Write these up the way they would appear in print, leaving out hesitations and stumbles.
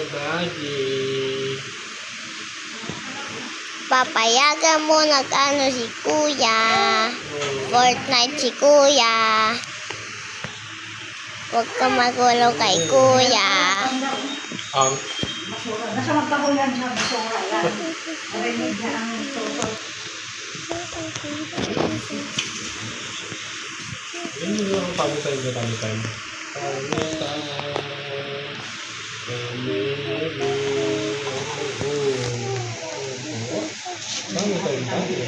Daddy. Papayagan mo nag-ano si Kuya. Fortnite si Kuya. Huwag ka magulo kay Kuya. Ang Basura. Nasa magkahulan na basura yan. Narinig na ang tutok. yun yung tummy time na tummy time. Tummy time. Tummy time tayo.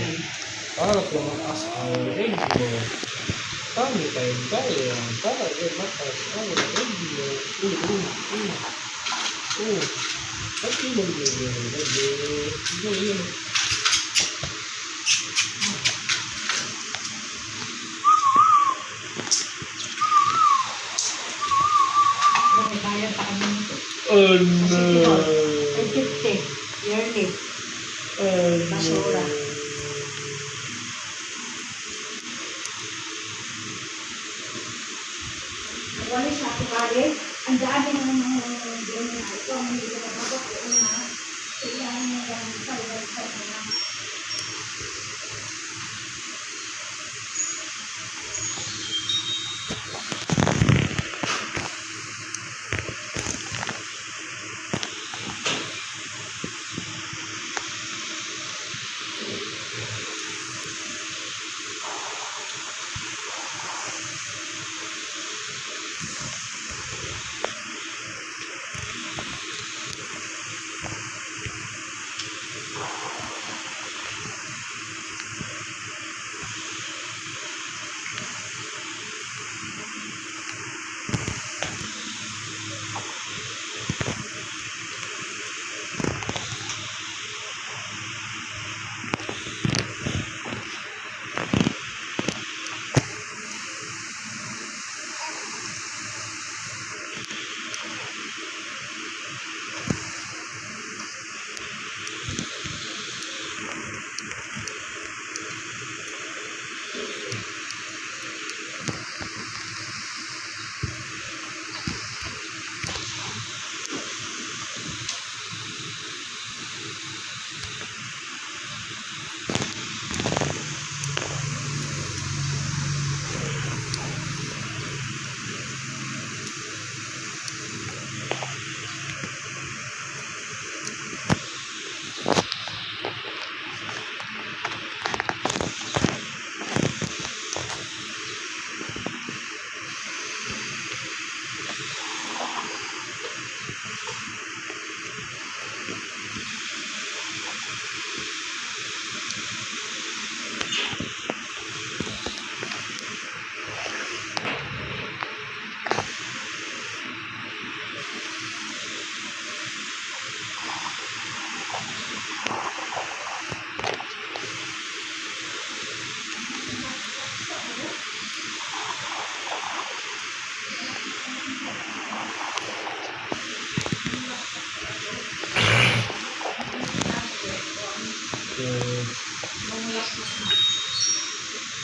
Para tumakas ang leg mo. Tummy time tayo. Para tumakas ang leg mo. At ibang yun. Bayad pa kami nito. Oh no. 50 yearly. Basura. Walis na ako kali. Ang daan din naman ng ganyan na ito. Ang hindi ko nababak ko na. Kailangan mo lang sa website na lang.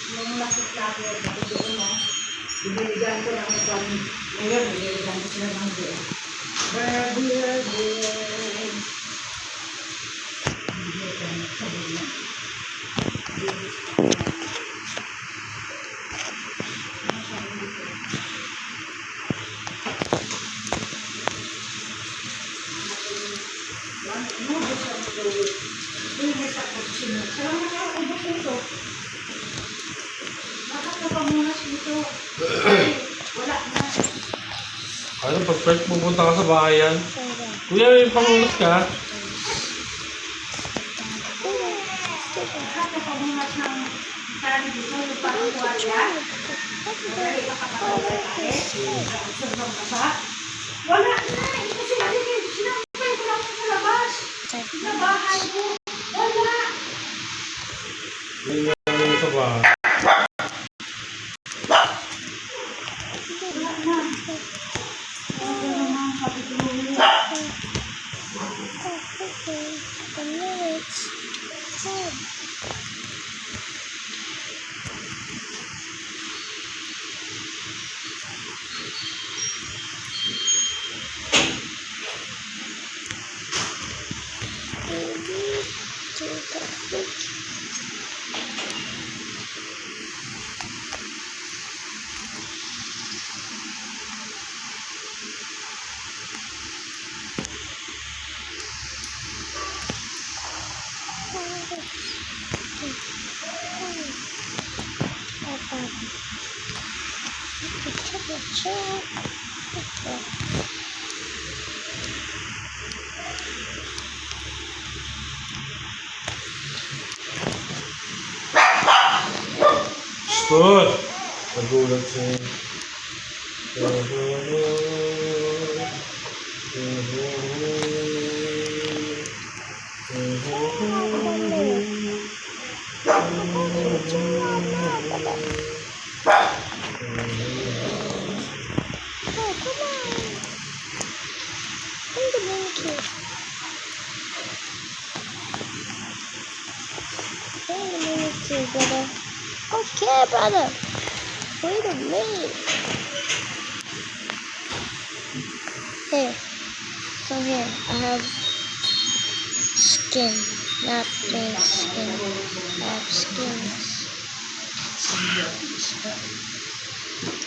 Nung lakit lagi ako doon mo, biniligan ko ng ito. Ngayon, biniligan ko sila ng doon. Birthday. Biniligan ko sa doon. Wala na. Ano, pag first pupunta ka sa bahayan? Kuya, may pangunas ka? Nakapamungat ng tali dito, yung parang tuwalya. Madali nakapatawag tayo. Nakaobserve ka ba? Wala na. Ito sila din. Sinampay ko lang sa labas. Sa bahay ko. Wala. May nangyari sa bahay. Wala na. Wala na. Kapituloy. to the fridge. Stop! Nagulat siya. Oh, come on. Bring the mini cube. Bring the mini cube, brother. Okay, brother. Wait a minute. Here. So here, I have skin. Not plain skin. I have skins.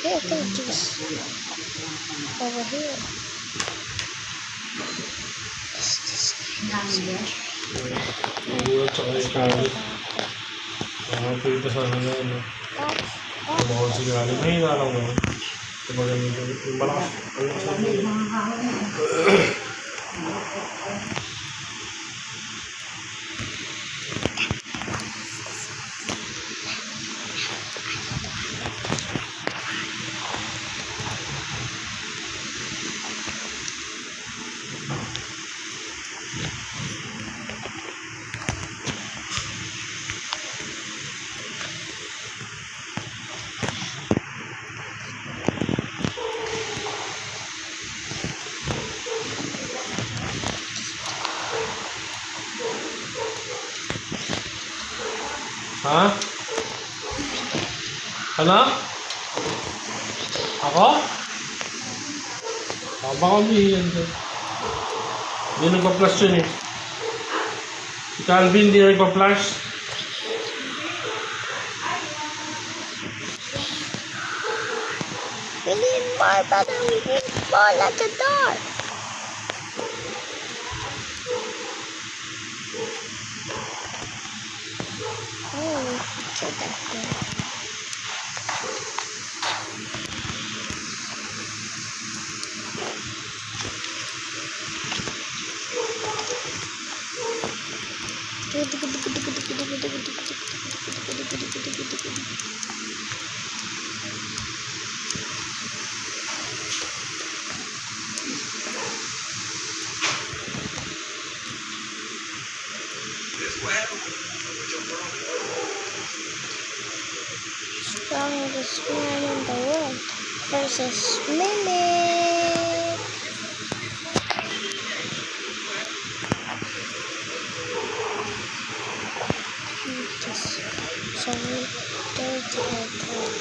Here, take this. Over here. Is this Nagulat siya kay Kali. Nakakita sa ano. Tumawag si Kali. Mahina lang naman. Kumbaga yung malakas. Ha? Ano? Ako? Baka umihiyan doon. Hindi nagpa-flash yun eh. Si Calvin hindi nagpa-flash. We need more, brother. We need more like a door. Oh, picture that thing. Strongest man in the world versus Mimic. Just so dirty and cold.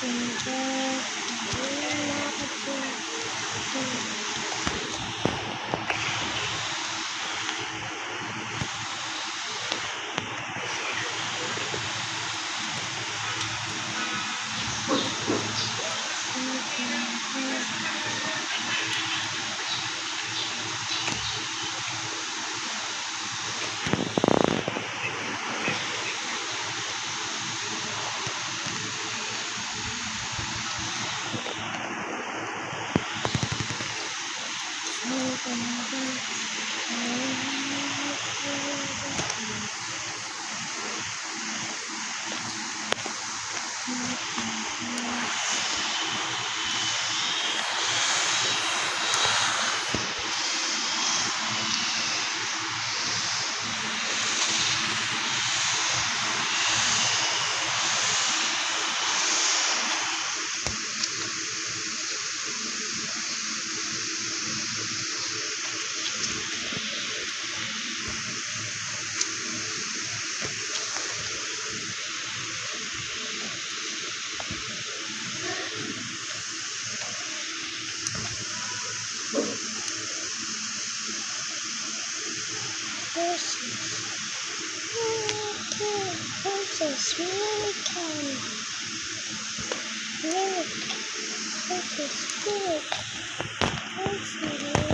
Horses, milk, horses, milk, horses.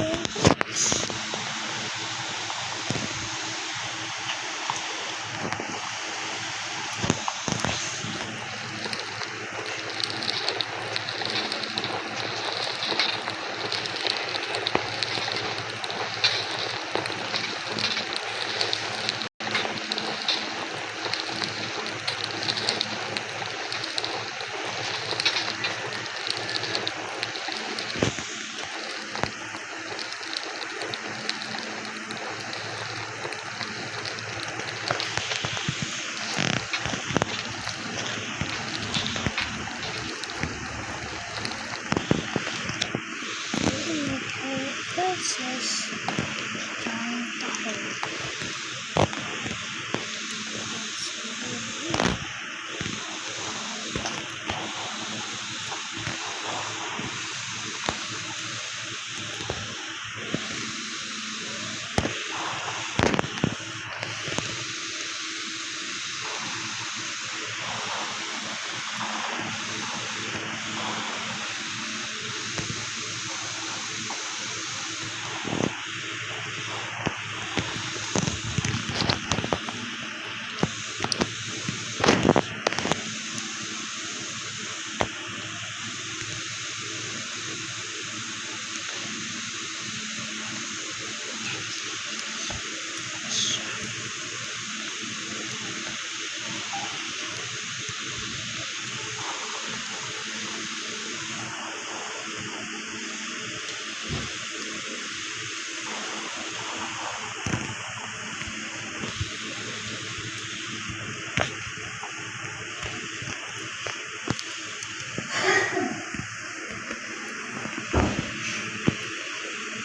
Horses.